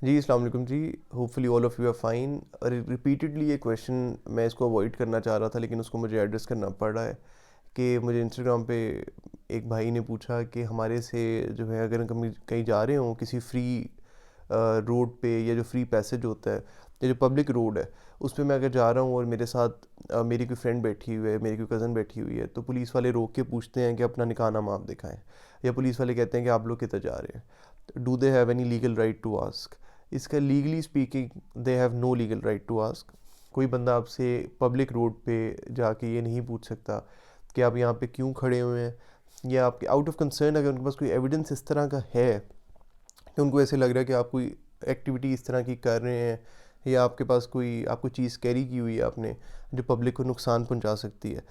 जी, अस्सलाम वालेकुम जी। Hopefully all of you are fine. Repeatedly ये क्वेश्चन मैं इसको अवॉइड करना चाह रहा था, लेकिन उसको मुझे एड्रेस करना पड़ रहा है कि मुझे इंस्टाग्राम पे एक भाई ने पूछा कि हमारे से जो है, अगर हम कहीं जा रहे हों किसी फ्री रोड पे, या जो फ्री पैसेज होता है या जो पब्लिक रोड है, उस पे मैं अगर जा रहा हूँ और मेरे साथ मेरी कोई फ्रेंड बैठी हुई है, मेरी कोई कज़न बैठी हुई है, तो पुलिस वाले रोक के पूछते हैं कि अपना निकाहनामा आप दिखाएं, या पुलिस वाले कहते हैं कि आप लोग किधर जा रहे हैं, do they have any legal right to ask. इसका legally speaking they have no legal right to ask. कोई बंदा आपसे पब्लिक रोड पे जाके ये नहीं पूछ सकता कि आप यहाँ पे क्यों खड़े हुए हैं, या आपके आउट ऑफ कंसर्न अगर उनके पास कोई एविडेंस इस तरह का है कि उनको ऐसे लग रहा है कि आप कोई एक्टिविटी इस तरह की कर रहे हैं, या आपके पास कोई आपको चीज़ कैरी की हुई है आपने जो पब्लिक को नुकसान पहुंचा सकती है,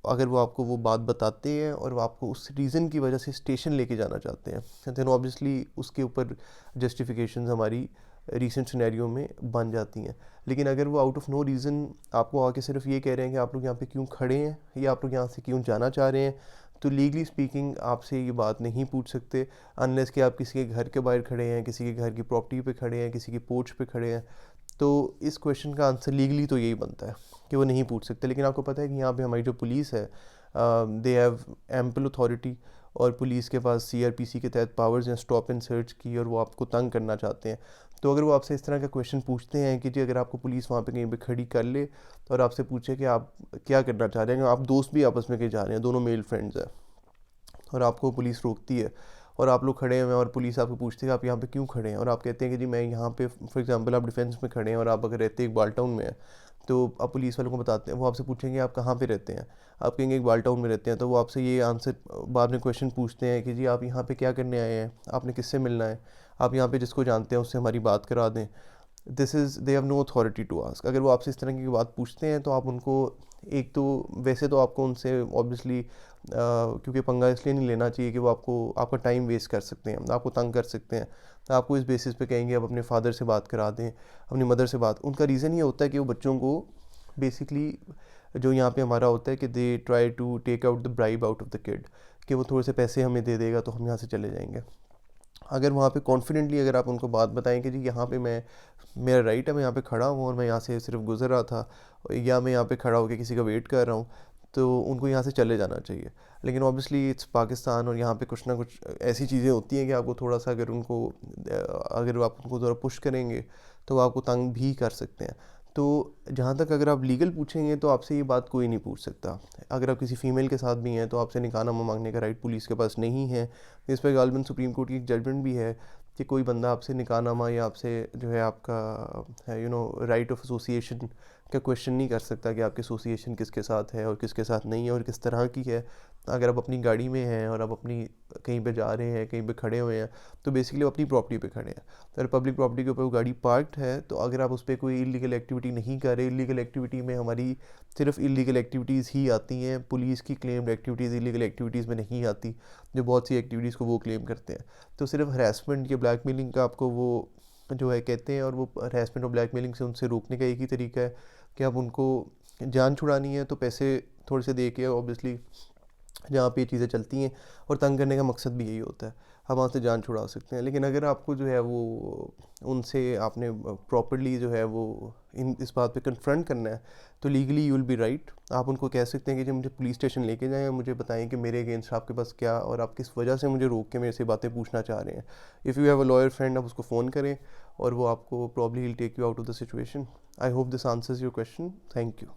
अगर वो आपको वो बात बताते हैं और वो आपको उस रीज़न की वजह से स्टेशन लेके जाना चाहते हैं, देन ऑब्वियसली उसके ऊपर जस्टिफिकेशंस हमारी रीसेंट सिनेरियो में बन जाती हैं। लेकिन अगर वो आउट ऑफ नो रीज़न आपको आके सिर्फ ये कह रहे हैं कि आप लोग यहाँ पे क्यों खड़े हैं, या आप लोग यहाँ से क्यों जाना चाह रहे हैं, तो लीगली स्पीकिंग आपसे ये बात नहीं पूछ सकते, अनलेस कि आप किसी के घर के बाहर खड़े हैं, किसी के घर की प्रॉपर्टी पे खड़े हैं, किसी की पोर्च पे खड़े हैं। तो इस क्वेश्चन का आंसर लीगली तो यही बनता है कि वो नहीं पूछ सकते। लेकिन आपको पता है कि यहाँ पे हमारी जो पुलिस है, दे हैव एम्पल अथॉरिटी, और पुलिस के पास सीआरपीसी के तहत पावर्स हैं स्टॉप एंड सर्च की, और वो आपको तंग करना चाहते हैं। तो अगर वो आपसे इस तरह का क्वेश्चन पूछते हैं कि जी, अगर आपको पुलिस वहाँ पे कहीं पे खड़ी कर ले और आपसे पूछे कि आप क्या करना चाह रहे हैं, आप दोस्त भी आपस में कहीं जा रहे हैं, दोनों मेल फ्रेंड्स हैं, और आपको पुलिस रोकती है और आप लोग खड़े हुए हैं, और पुलिस आपको पूछती है कि आप यहाँ पे क्यों खड़े हैं, और आप कहते हैं कि जी मैं यहाँ पे, फॉर एग्जांपल आप डिफेंस में खड़े हैं और आप अगर रहते इकबाल टाउन में हैं, तो आप पुलिस वालों को बताते हैं, वो आपसे पूछेंगे आप कहाँ पे रहते हैं, आप कहेंगे इकबाल टाउन में रहते हैं, तो वो आपसे ये आंसर बाद में क्वेश्चन पूछते हैं कि जी आप यहाँ पे क्या करने आए हैं, आपने किससे मिलना है, आप यहाँ पे जिसको जानते हैं उससे हमारी बात करा दें। This is they have no authority to ask. अगर वो आपसे इस तरह की बात पूछते हैं तो आप उनको, एक तो वैसे तो आपको उनसे ऑब्वियसली क्योंकि पंगा इसलिए नहीं लेना चाहिए कि वो आपको आपका टाइम वेस्ट कर सकते हैं, आपको तंग कर सकते हैं, तो आपको इस बेसिस पे कहेंगे आप अपने फादर से बात करा दें, अपनी मदर से बात। उनका रीज़न ये होता है कि वो बच्चों को बेसिकली, जो यहाँ पे हमारा होता है कि they try to take out the bribe out of the kid, कि वो थोड़े से पैसे हमें दे देगा तो हम यहाँ से चले जाएंगे। अगर वहाँ पे कॉन्फिडेंटली अगर आप उनको बात बताएं कि जी यहाँ पे मैं, मेरा राइट है, मैं यहाँ पे खड़ा हूँ और मैं यहाँ से सिर्फ गुजर रहा था, या मैं यहाँ पे खड़ा होकर किसी का वेट कर रहा हूँ, तो उनको यहाँ से चले जाना चाहिए। लेकिन ऑब्वियसली इट्स पाकिस्तान, और यहाँ पे कुछ ना कुछ ऐसी चीज़ें होती हैं कि आपको थोड़ा सा, अगर उनको, अगर आप उनको थोड़ा पुश करेंगे तो वो आपको तंग भी कर सकते हैं। तो जहाँ तक अगर आप लीगल पूछेंगे तो आपसे ये बात कोई नहीं पूछ सकता। अगर आप किसी फ़ीमेल के साथ भी हैं तो आपसे निकाहनामा मांगने का राइट पुलिस के पास नहीं है। इस पर गालबन सुप्रीम कोर्ट की एक जजमेंट भी है कि कोई बंदा आपसे निकाहनामा, या आपसे जो है आपका राइट ऑफ एसोसिएशन का क्वेश्चन नहीं कर सकता कि आपकी एसोसिएशन किसके साथ है और किसके साथ नहीं है और किस तरह की है। अगर आप अपनी गाड़ी में हैं और आप अपनी कहीं पे जा रहे हैं, कहीं पे खड़े हुए हैं, तो बेसिकली आप अपनी प्रॉपर्टी पे खड़े हैं। तो अगर पब्लिक प्रॉपर्टी के ऊपर वो गाड़ी पार्कड है, तो अगर आप उस पर कोई इलीगल एक्टिविटी नहीं कर रहे, इलीगल एक्टिविटी में हमारी सिर्फ इलीगल एक्टिविटीज़ ही आती हैं, पुलिस की क्लेम्ड एक्टिविटीज़ इलीगल एक्टिविटीज़ में नहीं आती, जो बहुत सी एक्टिविटीज़ को वो क्लेम करते हैं। तो सिर्फ हरासमेंट या ब्लैकमेलिंग का आपको वो जो है कहते हैं, और वो हरासमेंट और ब्लैकमेलिंग से उनसे रोकने का एक ही तरीका है कि आप उनको, जान छुड़ानी है तो पैसे थोड़े से दे के, ऑब्वियसली जहाँ पे ये चीज़ें चलती हैं, और तंग करने का मकसद भी यही होता है, हम वहाँ से जान छुड़ा सकते हैं। लेकिन अगर आपको जो है वो उनसे आपने प्रॉपरली जो है वो इन इस बात पे कन्फ्रंट करना है, तो legally you will be right. आप उनको कह सकते हैं कि जब मुझे पुलिस स्टेशन लेके जाएं, मुझे बताएं कि मेरे अगेंस्ट आपके पास क्या, और आप किस वजह से मुझे रोक के मेरे से बातें पूछना चाह रहे हैं। If you have a lawyer friend, आप उसको फ़ोन करें और वो आपको probably will take you out of the situation. I hope this answers your question. Thank you.